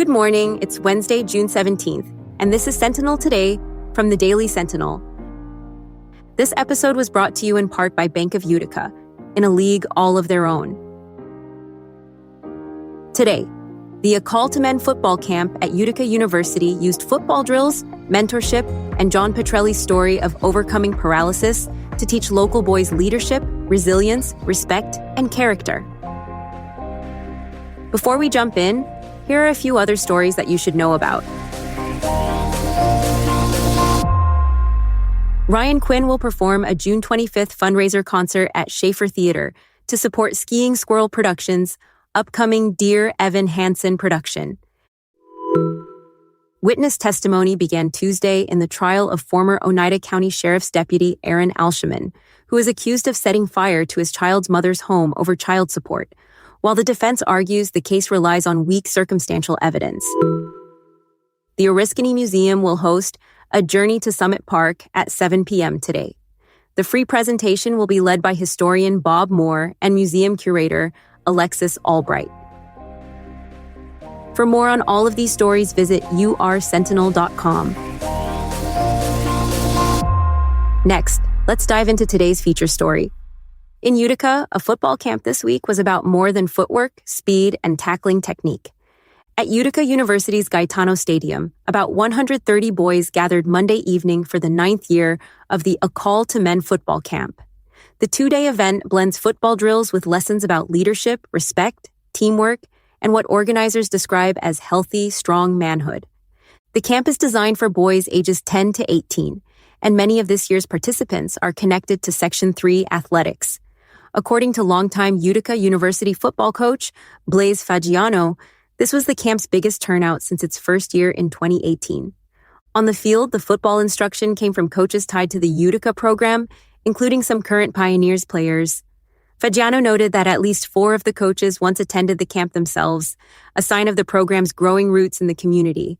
Good morning, it's Wednesday, June 17th, and this is Sentinel Today from the Daily Sentinel. This episode was brought to you in part by Bank of Utica, in a league all of their own. Today, the A Call to Men football camp at Utica University used football drills, mentorship, and John Petrelli's story of overcoming paralysis to teach local boys leadership, resilience, respect, and character. Before we jump in, here are a few other stories that you should know about. Ryan Quinn will perform a June 25th fundraiser concert at Schaefer Theater to support Skiing Squirrel Productions' upcoming Dear Evan Hansen production. Witness testimony began Tuesday in the trial of former Oneida County Sheriff's Deputy Aaron Alshaman, who is accused of setting fire to his child's mother's home over child support, while the defense argues the case relies on weak circumstantial evidence. The Oriskany Museum will host a Journey to Summit Park at 7 p.m. today. The free presentation will be led by historian Bob Moore and museum curator Alexis Albright. For more on all of these stories, visit ursentinel.com. Next, let's dive into today's feature story. In Utica, a football camp this week was about more than footwork, speed, and tackling technique. At Utica University's Gaetano Stadium, about 130 boys gathered Monday evening for the 9th year of the A Call to Men football camp. The two-day event blends football drills with lessons about leadership, respect, teamwork, and what organizers describe as healthy, strong manhood. The camp is designed for boys ages 10 to 18, and many of this year's participants are connected to Section 3 athletics. According to longtime Utica University football coach Blaise Fagiano, this was the camp's biggest turnout since its first year in 2018. On the field, the football instruction came from coaches tied to the Utica program, including some current Pioneers players. Fagiano noted that at least 4 of the coaches once attended the camp themselves, a sign of the program's growing roots in the community.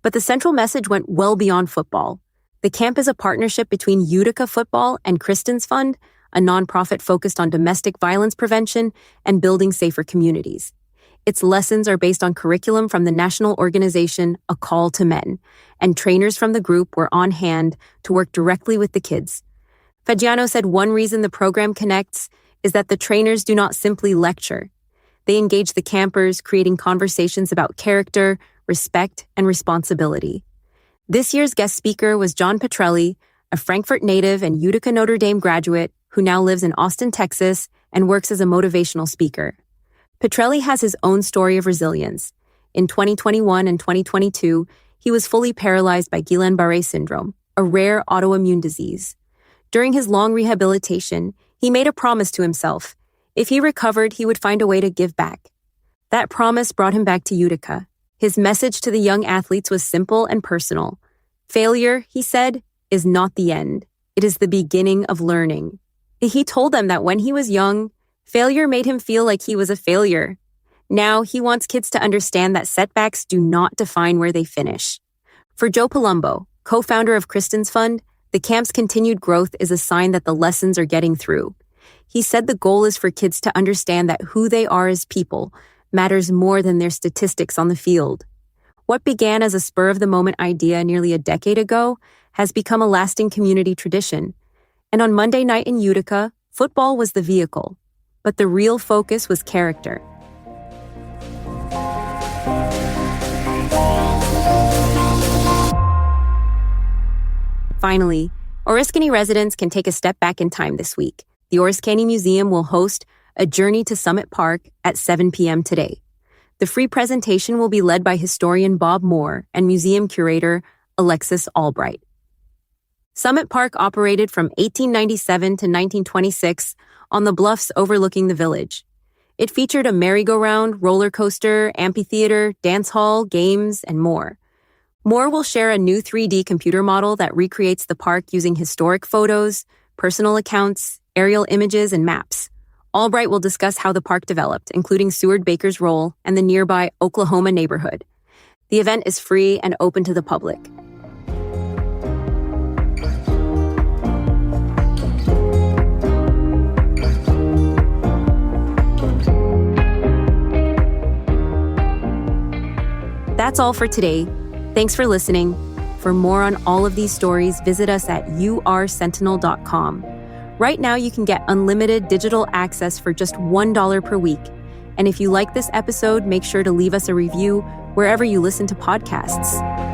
But the central message went well beyond football. The camp is a partnership between Utica Football and Kristen's Fund, a nonprofit focused on domestic violence prevention and building safer communities. Its lessons are based on curriculum from the national organization A Call to Men, and trainers from the group were on hand to work directly with the kids. Fagiano said one reason the program connects is that the trainers do not simply lecture. They engage the campers, creating conversations about character, respect, and responsibility. This year's guest speaker was John Petrelli, a Frankfort native and Utica Notre Dame graduate who now lives in Austin, Texas, and works as a motivational speaker. Petrelli has his own story of resilience. In 2021 and 2022, he was fully paralyzed by Guillain-Barré syndrome, a rare autoimmune disease. During his long rehabilitation, he made a promise to himself. If he recovered, he would find a way to give back. That promise brought him back to Utica. His message to the young athletes was simple and personal. Failure, he said, is not the end. It is the beginning of learning. He told them that when he was young, failure made him feel like he was a failure. Now he wants kids to understand that setbacks do not define where they finish. For Joe Palumbo, co-founder of Kristen's Fund, the camp's continued growth is a sign that the lessons are getting through. He said the goal is for kids to understand that who they are as people matters more than their statistics on the field. What began as a spur-of-the-moment idea nearly a decade ago has become a lasting community tradition. And on Monday night in Utica, football was the vehicle, but the real focus was character. Finally, Oriskany residents can take a step back in time this week. The Oriskany Museum will host a Journey to Summit Park at 7 p.m. today. The free presentation will be led by historian Bob Moore and museum curator Alexis Albright. Summit Park operated from 1897 to 1926 on the bluffs overlooking the village. It featured a merry-go-round, roller coaster, amphitheater, dance hall, games, and more. Moore will share a new 3D computer model that recreates the park using historic photos, personal accounts, aerial images, and maps. Albright will discuss how the park developed, including Seward Baker's role and the nearby Oklahoma neighborhood. The event is free and open to the public. That's all for today. Thanks for listening. For more on all of these stories, visit us at ursentinel.com. Right now, you can get unlimited digital access for just $1 per week. And if you like this episode, make sure to leave us a review wherever you listen to podcasts.